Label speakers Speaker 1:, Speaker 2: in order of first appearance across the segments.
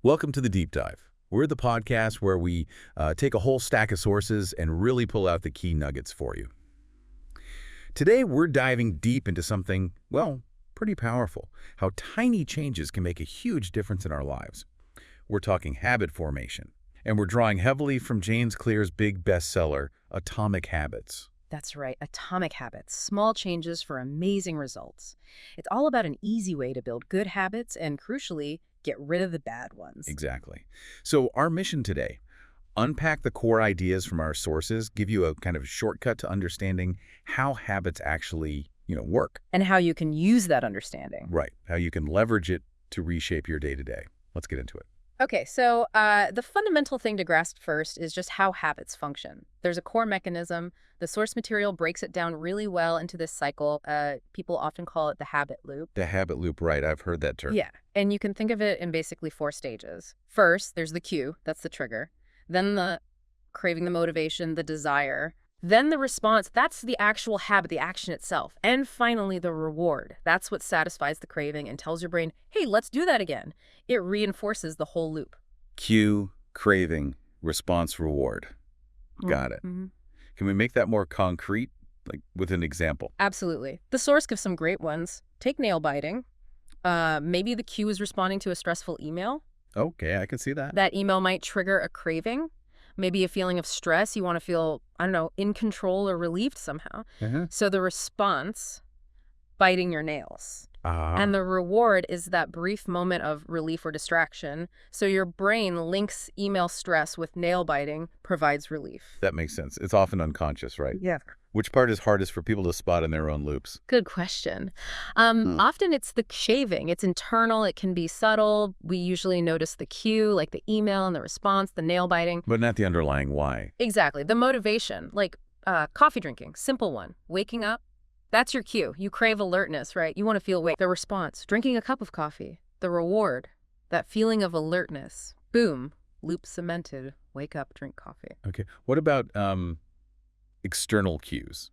Speaker 1: Welcome to the Deep Dive. We're the podcast where we take a whole stack of sources and really pull out the key nuggets for you. Today, we're diving deep into something, well, pretty powerful, how tiny changes can make a huge difference in our lives. We're talking habit formation, and we're drawing heavily from James Clear's big bestseller, Atomic Habits.
Speaker 2: That's right, atomic habits, small changes for amazing results. It's all about an easy way to build good habits and, crucially, get rid of the bad ones.
Speaker 1: Exactly. So our mission today, unpack the core ideas from our sources, give you a kind of shortcut to understanding how habits actually, work.
Speaker 2: And how you can use that understanding.
Speaker 1: Right. How you can leverage it to reshape your day-to-day. Let's get into it.
Speaker 2: Okay, so the fundamental thing to grasp first is just how habits function. There's a core mechanism. The source material breaks it down really well into this cycle. People often call it the habit loop.
Speaker 1: The habit loop, right. I've heard that term.
Speaker 2: Yeah, and you can think of it in basically 4 stages. First, there's the cue. That's the trigger. Then the craving, the motivation, the desire. Then the response. That's the actual habit, the action itself. And finally, the reward. That's what satisfies the craving and tells your brain, hey, let's do that again. It reinforces the whole loop.
Speaker 1: Cue, craving, response, reward. Got it.
Speaker 2: Mm-hmm.
Speaker 1: Can we make that more concrete, like with an example?
Speaker 2: Absolutely. The source gives some great ones. Take nail biting. Maybe the cue is responding to a stressful email.
Speaker 1: Okay, I can see that.
Speaker 2: That email might trigger a craving. Maybe a feeling of stress. You want to feel, in control or relieved somehow. So the response, biting your nails. And the reward is that brief moment of relief or distraction. So your brain links email stress with nail biting, provides relief.
Speaker 1: That makes sense. It's often unconscious, right?
Speaker 2: Yeah.
Speaker 1: Which part is hardest for people to spot in their own loops?
Speaker 2: Good question. Often it's the shaving. It's internal. It can be subtle. We usually notice the cue, like the email and the response, the nail biting.
Speaker 1: But not the underlying why.
Speaker 2: Exactly. The motivation, like coffee drinking, simple one. Waking up, that's your cue. You crave alertness, right? You want to feel awake. The response, drinking a cup of coffee. The reward, that feeling of alertness. Boom, loop cemented. Wake up, drink coffee.
Speaker 1: Okay. What about external cues,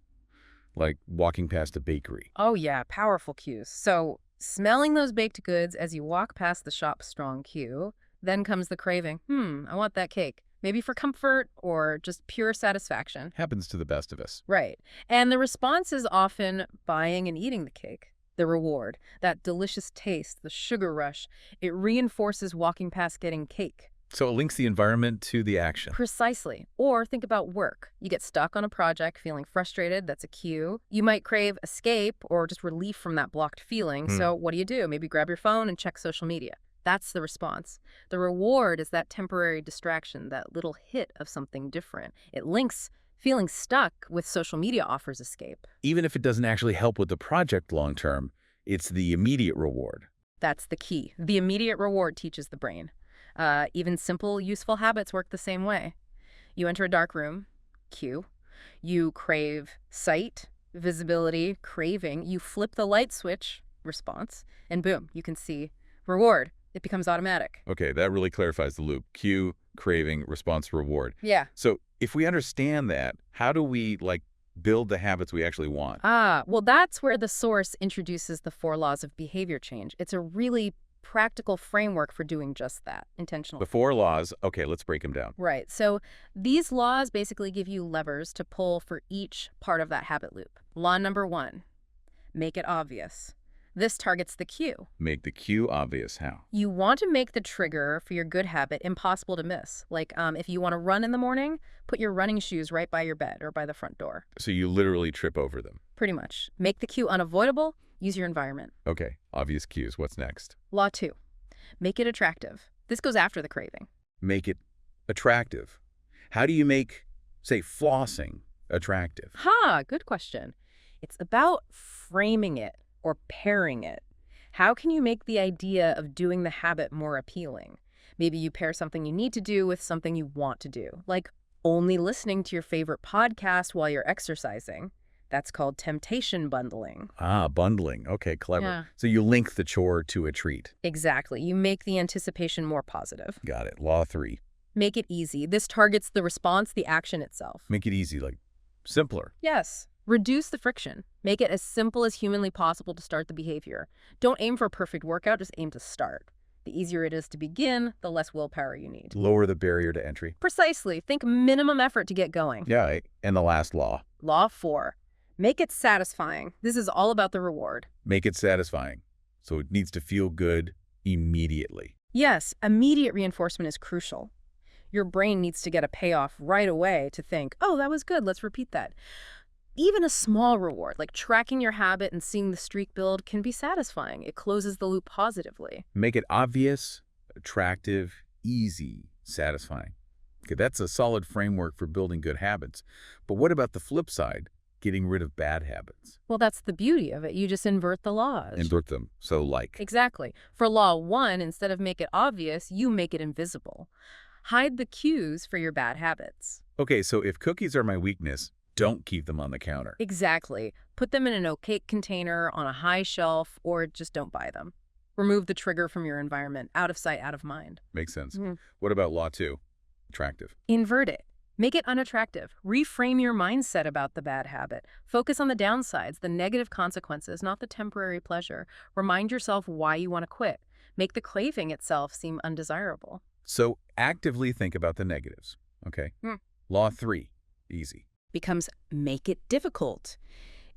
Speaker 1: like walking past a bakery?
Speaker 2: Oh yeah, powerful cues. So smelling those baked goods as you walk past the shop's strong cue, then comes the craving. I want that cake. Maybe for comfort or just pure satisfaction.
Speaker 1: Happens to the best of us.
Speaker 2: Right. And the response is often buying and eating the cake. The reward, that delicious taste, the sugar rush, it reinforces walking past getting cake.
Speaker 1: So it links the environment to the action.
Speaker 2: Precisely. Or think about work. You get stuck on a project feeling frustrated. That's a cue. You might crave escape or just relief from that blocked feeling. So what do? Maybe grab your phone and check social media. That's the response. The reward is that temporary distraction, that little hit of something different. It links feeling stuck with social media offers escape.
Speaker 1: Even if it doesn't actually help with the project long term, it's the immediate reward.
Speaker 2: That's the key. The immediate reward teaches the brain. Even simple, useful habits work the same way. You enter a dark room, cue. You crave sight, visibility, craving. You flip the light switch, response, and boom, you can see reward. It becomes automatic.
Speaker 1: Okay, that really clarifies the loop. Cue, craving, response, reward.
Speaker 2: Yeah.
Speaker 1: So if we understand that, how do we build the habits we actually want?
Speaker 2: Well, that's where the source introduces the 4 laws of behavior change. It's a really practical framework for doing just that, intentional.
Speaker 1: The 4 laws, okay, let's break them down.
Speaker 2: Right. So these laws basically give you levers to pull for each part of that habit loop. Law number 1, make it obvious. This targets the cue.
Speaker 1: Make the cue obvious. How?
Speaker 2: You want to make the trigger for your good habit impossible to miss. Like if you want to run in the morning, put your running shoes right by your bed or by the front door.
Speaker 1: So you literally trip over them.
Speaker 2: Pretty much. Make the cue unavoidable. Use your environment.
Speaker 1: Okay, obvious cues. What's next?
Speaker 2: Law 2, make it attractive. This goes after the craving.
Speaker 1: Make it attractive. How do you make, say, flossing attractive?
Speaker 2: Good question. It's about framing it or pairing it. How can you make the idea of doing the habit more appealing? Maybe you pair something you need to do with something you want to do, like only listening to your favorite podcast while you're exercising. That's called temptation bundling.
Speaker 1: Bundling. Okay, clever.
Speaker 2: Yeah.
Speaker 1: So you link the chore to a treat.
Speaker 2: Exactly. You make the anticipation more positive.
Speaker 1: Got it. Law 3.
Speaker 2: Make it easy. This targets the response, the action itself.
Speaker 1: Make it easy, simpler.
Speaker 2: Yes. Reduce the friction. Make it as simple as humanly possible to start the behavior. Don't aim for a perfect workout, just aim to start. The easier it is to begin, the less willpower you need.
Speaker 1: Lower the barrier to entry.
Speaker 2: Precisely. Think minimum effort to get going.
Speaker 1: Yeah, and the last law.
Speaker 2: Law 4. Make it satisfying. This is all about the reward.
Speaker 1: Make it satisfying. So it needs to feel good immediately.
Speaker 2: Yes, immediate reinforcement is crucial. Your brain needs to get a payoff right away to think, oh, that was good, let's repeat that. Even a small reward, like tracking your habit and seeing the streak build, can be satisfying. It closes the loop positively.
Speaker 1: Make it obvious, attractive, easy, satisfying. Okay, that's a solid framework for building good habits. But what about the flip side, getting rid of bad habits?
Speaker 2: Well, that's the beauty of it. You just invert the laws.
Speaker 1: Invert them. So like?
Speaker 2: Exactly. For law 1, instead of make it obvious, you make it invisible. Hide the cues for your bad habits.
Speaker 1: Okay, so if cookies are my weakness, don't keep them on the counter.
Speaker 2: Exactly. Put them in an opaque container on a high shelf, or just don't buy them. Remove the trigger from your environment. Out of sight, out of mind.
Speaker 1: Makes sense. What about law 2? Attractive.
Speaker 2: Invert it. Make it unattractive. Reframe your mindset about the bad habit. Focus on the downsides, the negative consequences, not the temporary pleasure. Remind yourself why you want to quit. Make the craving itself seem undesirable.
Speaker 1: So actively think about the negatives. Okay. Law 3. Easy.
Speaker 2: Becomes make it difficult.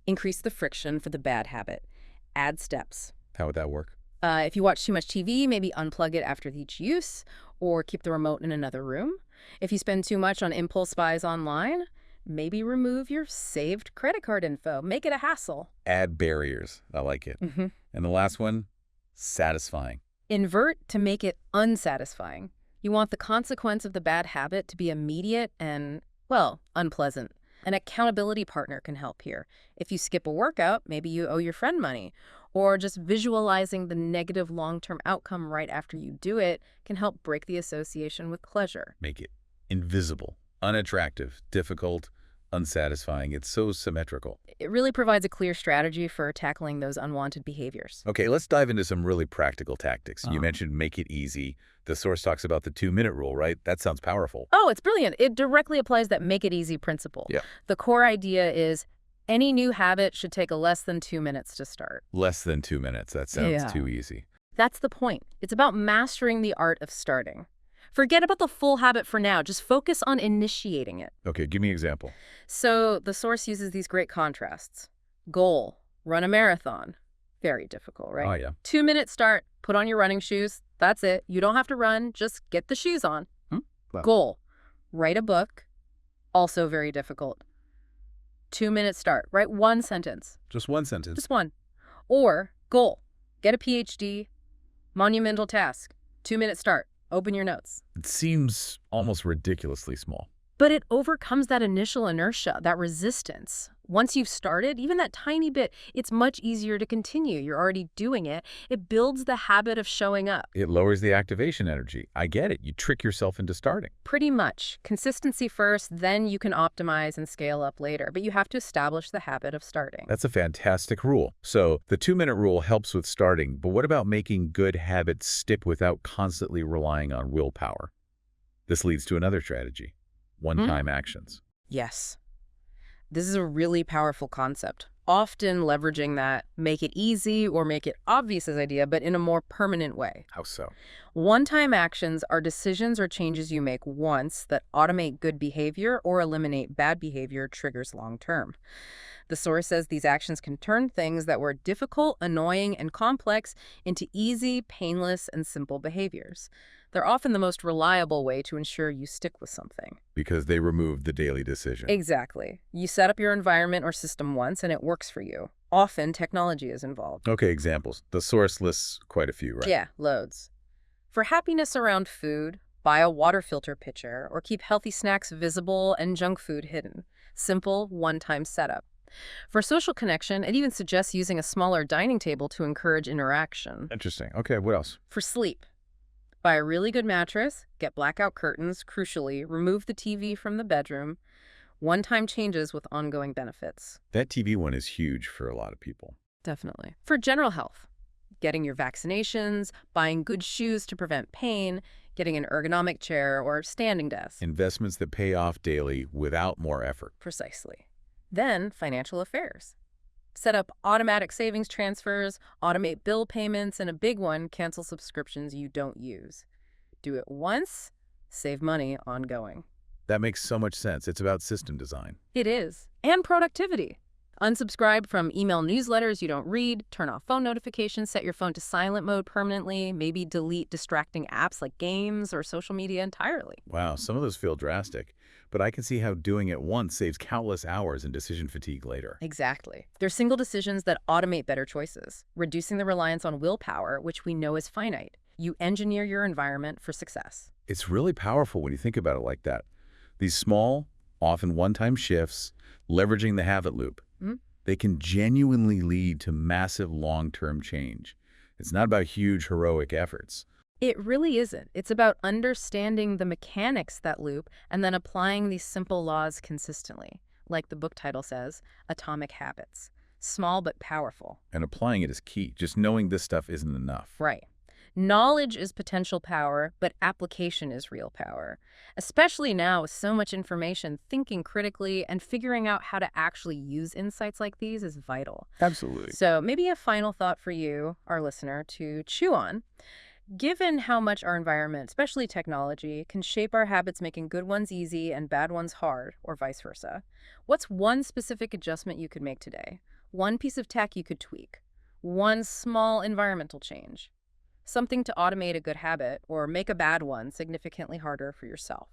Speaker 2: Increase the friction for the bad habit. Add steps.
Speaker 1: How would that work?
Speaker 2: If you watch too much TV, maybe unplug it after each use, or keep the remote in another room. If you spend too much on impulse buys online, maybe remove your saved credit card info. Make it a hassle.
Speaker 1: Add barriers. I like it. And the last one, satisfying.
Speaker 2: Invert to make it unsatisfying. You want the consequence of the bad habit to be immediate and, well, unpleasant. An accountability partner can help here. If you skip a workout, maybe you owe your friend money. Or just visualizing the negative long-term outcome right after you do it can help break the association with pleasure.
Speaker 1: Make it invisible, unattractive, difficult, unsatisfying. It's so symmetrical.
Speaker 2: It really provides a clear strategy for tackling those unwanted behaviors.
Speaker 1: Okay, let's dive into some really practical tactics. You mentioned make it easy. The source talks about the 2-minute rule, right? That sounds powerful.
Speaker 2: Oh, it's brilliant. It directly applies that make it easy principle.
Speaker 1: Yeah.
Speaker 2: The core idea is any new habit should take less than 2 minutes to start.
Speaker 1: Less than 2 minutes. That sounds too easy.
Speaker 2: That's the point. It's about mastering the art of starting. Forget about the full habit for now. Just focus on initiating it.
Speaker 1: Okay, give me an example.
Speaker 2: So the source uses these great contrasts. Goal, run a marathon. Very difficult, right?
Speaker 1: Oh, yeah.
Speaker 2: 2-minute start, put on your running shoes. That's it. You don't have to run. Just get the shoes on.
Speaker 1: Wow.
Speaker 2: Goal, write a book. Also very difficult. 2-minute start, write one sentence.
Speaker 1: Just one sentence.
Speaker 2: Just one. Or goal, get a PhD. Monumental task. 2-minute start. Open your notes.
Speaker 1: It seems almost ridiculously small.
Speaker 2: But it overcomes that initial inertia, that resistance. Once you've started, even that tiny bit, it's much easier to continue. You're already doing it. It builds the habit of showing up.
Speaker 1: It lowers the activation energy. I get it. You trick yourself into starting.
Speaker 2: Pretty much. Consistency first, then you can optimize and scale up later. But you have to establish the habit of starting.
Speaker 1: That's a fantastic rule. So the 2-minute rule helps with starting, but what about making good habits stick without constantly relying on willpower? This leads to another strategy. One-time actions.
Speaker 2: Yes. This is a really powerful concept, often leveraging that make it easy or make it obvious as idea, but in a more permanent way.
Speaker 1: How so?
Speaker 2: One-time actions are decisions or changes you make once that automate good behavior or eliminate bad behavior triggers long-term. The source says these actions can turn things that were difficult, annoying, and complex into easy, painless, and simple behaviors. They're often the most reliable way to ensure you stick with something.
Speaker 1: Because they remove the daily decision.
Speaker 2: Exactly. You set up your environment or system once and it works for you. Often technology is involved.
Speaker 1: Okay, examples. The source lists quite a few, right?
Speaker 2: Yeah, loads. For happiness around food, buy a water filter pitcher or keep healthy snacks visible and junk food hidden. Simple, one-time setup. For social connection, it even suggests using a smaller dining table to encourage interaction.
Speaker 1: Interesting. Okay, what else?
Speaker 2: For sleep, buy a really good mattress, get blackout curtains, crucially, remove the TV from the bedroom. One-time changes with ongoing benefits.
Speaker 1: That TV one is huge for a lot of people.
Speaker 2: Definitely. For general health, getting your vaccinations, buying good shoes to prevent pain, getting an ergonomic chair or standing desk.
Speaker 1: Investments that pay off daily without more effort.
Speaker 2: Precisely. Then, financial affairs. Set up automatic savings transfers, automate bill payments, and a big one, cancel subscriptions you don't use. Do it once, save money ongoing.
Speaker 1: That makes so much sense. It's about system design.
Speaker 2: It is. And productivity. Unsubscribe from email newsletters you don't read, turn off phone notifications, set your phone to silent mode permanently, maybe delete distracting apps like games or social media entirely.
Speaker 1: Wow, some of those feel drastic, but I can see how doing it once saves countless hours and decision fatigue later.
Speaker 2: Exactly. They're single decisions that automate better choices, reducing the reliance on willpower, which we know is finite. You engineer your environment for success.
Speaker 1: It's really powerful when you think about it like that. These small, often one-time shifts, leveraging the habit loop, they can genuinely lead to massive long-term change. It's not about huge heroic efforts.
Speaker 2: It really isn't. It's about understanding the mechanics that loop and then applying these simple laws consistently. Like the book title says, Atomic Habits. Small but powerful.
Speaker 1: And applying it is key. Just knowing this stuff isn't enough.
Speaker 2: Right. Knowledge is potential power, but application is real power. Especially now with so much information, thinking critically and figuring out how to actually use insights like these is vital.
Speaker 1: Absolutely.
Speaker 2: So maybe a final thought for you, our listener, to chew on. Given how much our environment, especially technology, can shape our habits, making good ones easy and bad ones hard, or vice versa, what's one specific adjustment you could make today? One piece of tech you could tweak? One small environmental change? Something to automate a good habit or make a bad one significantly harder for yourself.